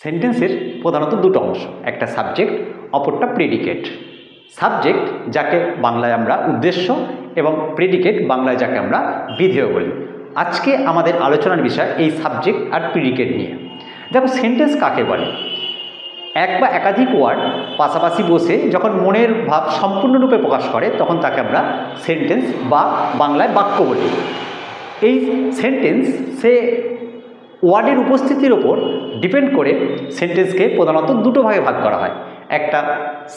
সেন্টেন্সের প্রধানত দুটো অংশ, একটা সাবজেক্ট, অপরটা প্রেডিকেট। সাবজেক্ট যাকে বাংলায় আমরা উদ্দেশ্য এবং প্রেডিকেট বাংলায় যাকে আমরা বিধেয় বলি। আজকে আমাদের আলোচনার বিষয় এই সাবজেক্ট আর প্রেডিকেট নিয়ে। দেখো, সেন্টেন্স কাকে বলে? এক বা একাধিক ওয়ার্ড পাশাপাশি বসে যখন মনের ভাব সম্পূর্ণরূপে প্রকাশ করে তখন তাকে আমরা সেন্টেন্স বা বাংলায় বাক্য বলি। এই সেন্টেন্স সে ওয়ার্ডের উপস্থিতির ওপর ডিপেন্ড করে সেন্টেন্সকে প্রধানত দুটো ভাগে ভাগ করা হয়, একটা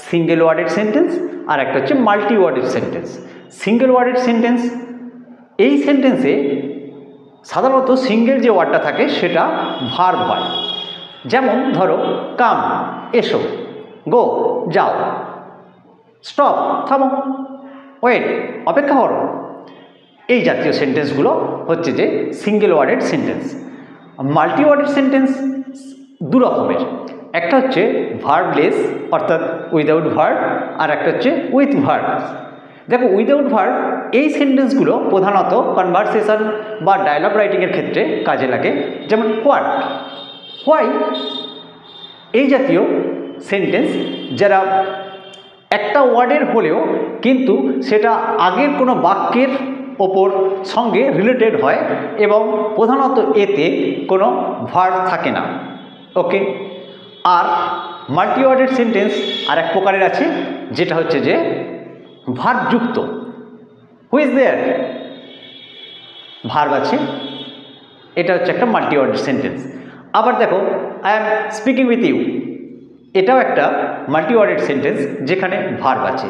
সিঙ্গেল ওয়ার্ডের সেন্টেন্স আর একটা হচ্ছে মাল্টি ওয়ার্ডের সেন্টেন্স। সিঙ্গেল ওয়ার্ডের সেন্টেন্স, এই সেন্টেন্সে সাধারণত সিঙ্গেল যে ওয়ার্ডটা থাকে সেটা ভার্ব হয়। যেমন ধরো, কাম এসো, গো যাও, স্টপ থামো, ওয়েট অপেক্ষা করো। এই জাতীয় সেন্টেন্সগুলো হচ্ছে যে সিঙ্গেল ওয়ার্ডের সেন্টেন্স। মাল্টি ওয়ার্ডের সেন্টেন্স দু রকমের, একটা হচ্ছে ভার্বলেস অর্থাৎ উইদাউট ভার্ব, আর একটা হচ্ছে উইথ ভার্ব। দেখো, উইদাউট ভার্ব এই সেন্টেন্সগুলো প্রধানত কনভারসেশন বা ডায়লগ রাইটিংয়ের ক্ষেত্রে কাজে লাগে। যেমন হোয়াট, হোয়াই, এই জাতীয় সেন্টেন্স যারা একটা ওয়ার্ডের হলেও কিন্তু সেটা আগের কোনো বাক্যের ওপর সঙ্গে রিলেটেড হয় এবং প্রধানত এতে কোনো ভার্ব থাকে না। ওকে, আর মাল্টি ওয়ার্ডের সেন্টেন্স আর এক প্রকারের আছে, যেটা হচ্ছে যে ভার্বযুক্ত। হু ইজ দেয়ার, ভার্ব আছে, এটা হচ্ছে একটা মাল্টি ওয়ার্ডের সেন্টেন্স। আবার দেখো, I am speaking with you, এটাও একটা মাল্টি ওয়ার্ডেড সেন্টেন্স যেখানে ভার্ব আছে।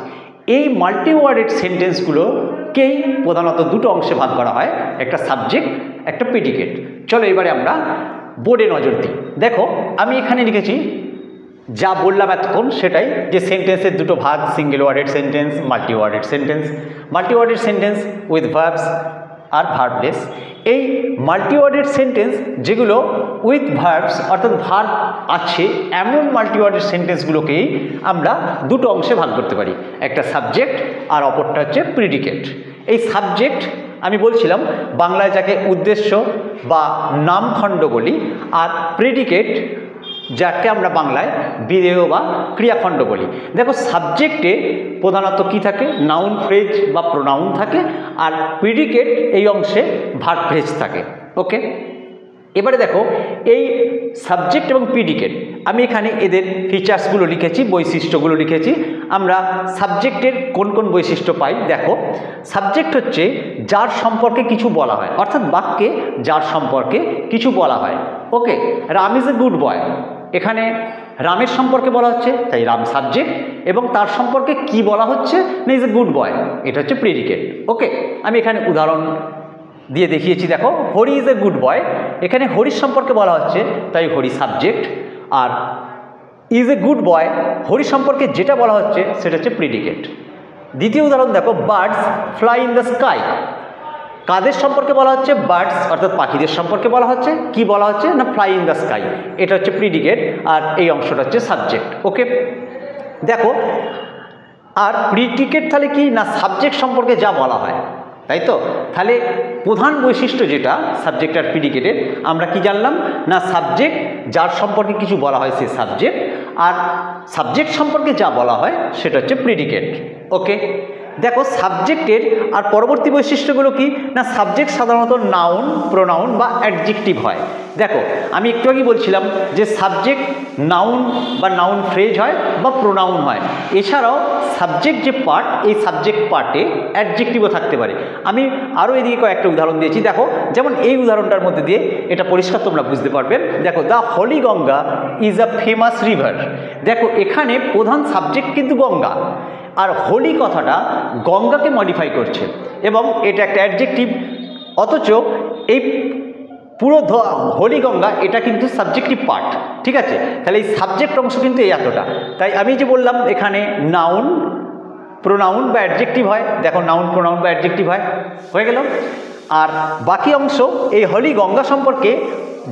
এই মাল্টি ওয়ার্ডেড সেন্টেন্সগুলোকেই প্রধানত দুটো অংশে ভাগ করা হয়, একটা সাবজেক্ট, একটা প্রেডিকেট। চলো এবারে আমরা বোর্ডে নজর দিই। দেখো, আমি এখানে লিখেছি যা বললাম এতক্ষণ সেটাই, যে সেন্টেন্সের দুটো ভাগ, single worded sentence, multi worded sentence. Multi worded sentence with verbs আর ভার্বলেস। এই মাল্টি ওয়ার্ডেড সেন্টেন্স যেগুলো উইথ ভার্বস অর্থাৎ ভার্ব আছে এমন মাল্টি ওয়ার্ডেড সেন্টেন্সগুলোকেই আমরা দুটো অংশে ভাগ করতে পারি, একটা সাবজেক্ট আর অপরটা হচ্ছে প্রেডিকেট। এই সাবজেক্ট আমি বলছিলাম বাংলায় যাকে উদ্দেশ্য বা নামখণ্ড বলি, আর প্রেডিকেট যাকে আমরা বাংলায় বিধেয় বা ক্রিয়াখণ্ড বলি। দেখো, সাবজেক্টে প্রধানত কি থাকে? নাউন ফ্রেজ বা প্রোনাউন থাকে, আর প্রেডিকেট এই অংশে ভার্ব ফ্রেজ থাকে। ওকে, এবারে দেখো, এই সাবজেক্ট এবং প্রেডিকেট আমি এখানে এদের ফিচার্সগুলো লিখেছি, বৈশিষ্ট্যগুলো লিখেছি। আমরা সাবজেক্টের কোন কোন বৈশিষ্ট্য পাই দেখো। সাবজেক্ট হচ্ছে যার সম্পর্কে কিছু বলা হয়, অর্থাৎ বাক্যে যার সম্পর্কে কিছু বলা হয়। Okay, Ram is a good boy, এখানে রামের সম্পর্কে বলা হচ্ছে তাই রাম সাবজেক্ট, এবং তার সম্পর্কে কি বলা হচ্ছে না ইজ এ গুড বয়, এটা হচ্ছে প্রেডিকেট। ওকে, আমি এখানে উদাহরণ দিয়ে দেখিয়েছি। দেখো, Hari is a good boy, এখানে হরির সম্পর্কে বলা হচ্ছে তাই হরি সাবজেক্ট, আর is a good boy Hari সম্পর্কে যেটা বলা হচ্ছে সেটা হচ্ছে প্রেডিকেট। দ্বিতীয় উদাহরণ দেখো, birds fly in the sky, কাদের সম্পর্কে বলা হচ্ছে? বার্ডস অর্থাৎ পাখিদের সম্পর্কে বলা হচ্ছে। কি বলা হচ্ছে না ফ্লাই ইন দ্য স্কাই, এটা হচ্ছে প্রেডিকেট, আর এই অংশটা হচ্ছে সাবজেক্ট। ওকে, দেখো, আর প্রেডিকেট তাহলে কি না সাবজেক্ট সম্পর্কে যা বলা হয়, তাই তো? তাহলে প্রধান বৈশিষ্ট্য যেটা সাবজেক্ট আর প্রেডিকেটের, আমরা কি জানলাম না সাবজেক্ট যার সম্পর্কে কিছু বলা হয় সে সাবজেক্ট, আর সাবজেক্ট সম্পর্কে যা বলা হয় সেটা হচ্ছে প্রেডিকেট। ওকে, দেখো, সাবজেক্টের আর পরবর্তী বৈশিষ্ট্যগুলো কি না সাবজেক্ট সাধারণত নাউন, প্রোনাউন বা অ্যাডজেক্টিভ হয়। দেখো, আমি একটু আগেই বলছিলাম যে সাবজেক্ট নাউন বা নাউন ফ্রেজ হয় বা প্রোনাউন হয়। এছাড়াও সাবজেক্ট যে পার্ট, এই সাবজেক্ট পার্টে অ্যাডজেক্টিভও থাকতে পারে। আমি আরও এদিকে কয়েকটা উদাহরণ দিয়েছি। দেখো, যেমন এই উদাহরণটার মধ্যে দিয়ে এটা পরিষ্কার তোমরা বুঝতে পারবে। দেখো, the Holi Ganga is a famous river. দেখো, এখানে প্রধান সাবজেক্ট কিন্তু গঙ্গা, আর হোলি কথাটা গঙ্গাকে মডিফাই করছে এবং এটা একটা অ্যাডজেক্টিভ, অথচ এই পুরো হোলি গঙ্গা এটা কিন্তু সাবজেক্টিভ পার্ট। ঠিক আছে, তাহলে এই সাবজেক্ট অংশ কিন্তু এই এতটা। তাই আমি যে বললাম এখানে নাউন, প্রোনাউন বা অ্যাডজেক্টিভ হয়। দেখো, নাউন, প্রোনাউন বা অ্যাডজেক্টিভ হয়, হয়ে গেল। আর বাকি অংশ এই হোলি গঙ্গা সম্পর্কে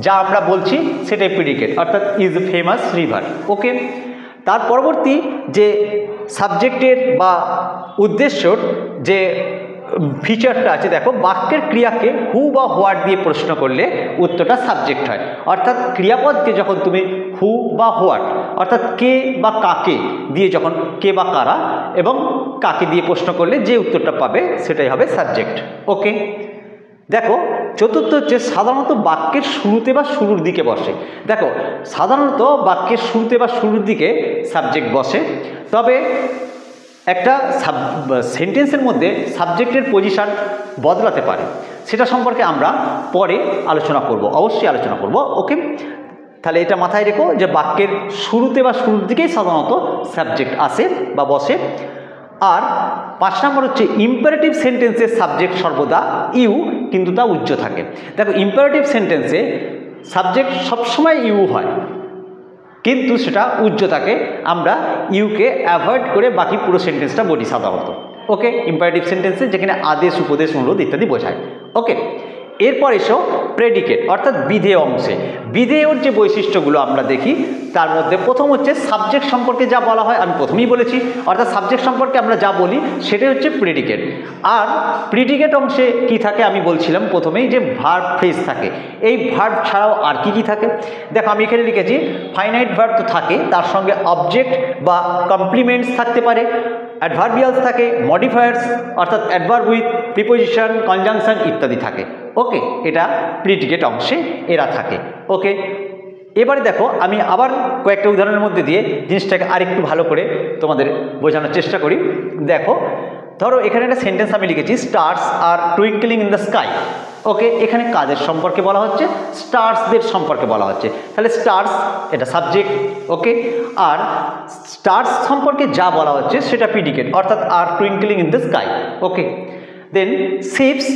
যা আমরা বলছি সেটাই প্রেডিকেট, অর্থাৎ ইজ এ ফেমাস রিভার। ওকে, তার পরবর্তী যে সাবজেক্টের বা উদ্দেশ্যর যে ফিচারটা আছে, দেখো বাক্যের ক্রিয়াকে হু বা হোয়াট দিয়ে প্রশ্ন করলে উত্তরটা সাবজেক্ট হয়। অর্থাৎ ক্রিয়াপদকে যখন তুমি হু বা হোয়াট অর্থাৎ কে বা কাকে দিয়ে, যখন কে বা কারা এবং কাকে দিয়ে প্রশ্ন করলে যে উত্তরটা পাবে সেটাই হবে সাবজেক্ট। ওকে, দেখো চতুর্থ হচ্ছে সাধারণত বাক্যের শুরুতে বা শুরুর দিকে বসে। দেখো সাধারণত বাক্যের শুরুতে বা শুরুর দিকে সাবজেক্ট বসে, তবে একটা সেন্টেন্সের মধ্যে সাবজেক্টের পজিশন বদলাতে পারে, সেটা সম্পর্কে আমরা পরে আলোচনা করব, অবশ্যই আলোচনা করব। ওকে, তাহলে এটা মাথায় রেখো যে বাক্যের শুরুতে বা শুরুর দিকেই সাধারণত সাবজেক্ট আসে বা বসে। আর 5 নম্বর হচ্ছে ইম্পারেটিভ সেন্টেন্সের সাবজেক্ট সর্বদা ইউ, কিন্তু তা উজ্জ্ব থাকে। দেখো ইম্পারেটিভ সেন্টেন্সে সাবজেক্ট সবসময় ইউ হয়, কিন্তু সেটা উজ্জ্ব থাকে। আমরা ইউকে অ্যাভয়েড করে বাকি পুরো সেন্টেন্সটা বলি সাধারণত। ওকে, ইম্পারেটিভ সেন্টেন্সে যেখানে আদেশ, উপদেশ, অনুরোধ ইত্যাদি বোঝায়। ওকে, এরপর এসো প্রেডিকেট অর্থাৎ বিধেয় অংশে। বিধেয়র যে বৈশিষ্ট্যগুলো আমরা দেখি তার মধ্যে প্রথম হচ্ছে সাবজেক্ট সম্পর্কে যা বলা হয়, আমি প্রথমেই বলেছি, অর্থাৎ সাবজেক্ট সম্পর্কে আমরা যা বলি সেটাই হচ্ছে প্রেডিকেট। আর প্রেডিকেট অংশে কি থাকে আমি বলছিলাম প্রথমেই, যে ভার্ব ফ্রেজ থাকে। এই ভার্ব ছাড়াও আর কি থাকে, দেখো আমি এখানে লিখেছি ফাইনাইট ভার্ব তো থাকে, তার সঙ্গে অবজেক্ট বা কমপ্লিমেন্টস থাকতে পারে, অ্যাডভার্বিয়ালস থাকে, মডিফায়ার্স অর্থাৎ অ্যাডভার্ব উইথ প্রিপোজিশন, কনজাংশন ইত্যাদি থাকে। ওকে, এটা প্রেডিকেট অংশে এরা থাকে। ওকে, এবারে দেখো আমি আবার কয়েকটা উদাহরণের মধ্যে দিয়ে জিনিসটাকে আরেকটু ভালো করে তোমাদের বোঝানোর চেষ্টা করি। দেখো ধরো এখানে একটা সেন্টেন্স আমি লিখেছি, stars are twinkling in the sky. Okay, এখানে কাদের সম্পর্কে বলা হচ্ছে, স্টার্সদের সম্পর্কে বলা হচ্ছে, তাহলে স্টার্স এটা সাবজেক্ট। ওকে, আর স্টার্স সম্পর্কে যা বলা হচ্ছে সেটা প্রেডিকেট, অর্থাৎ are twinkling in the sky. Okay, then ships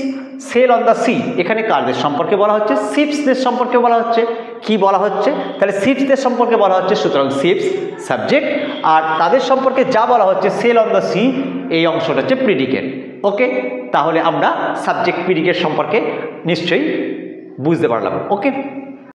sail on the sea, এখানে কাদের সম্পর্কে বলা হচ্ছে, শিপসদের সম্পর্কে বলা হচ্ছে। কি বলা হচ্ছে, তাহলে শিপসদের সম্পর্কে বলা হচ্ছে, সুতরাং শিপস সাবজেক্ট, আর তাদের সম্পর্কে যা বলা হচ্ছে সেল অন দ্য সি, এই অংশটা হচ্ছে প্রেডিকেট। ওকে, তাহলে আমরা সাবজেক্ট প্রেডিকেট সম্পর্কে নিশ্চয়ই বুঝতে পারলাম। ওকে।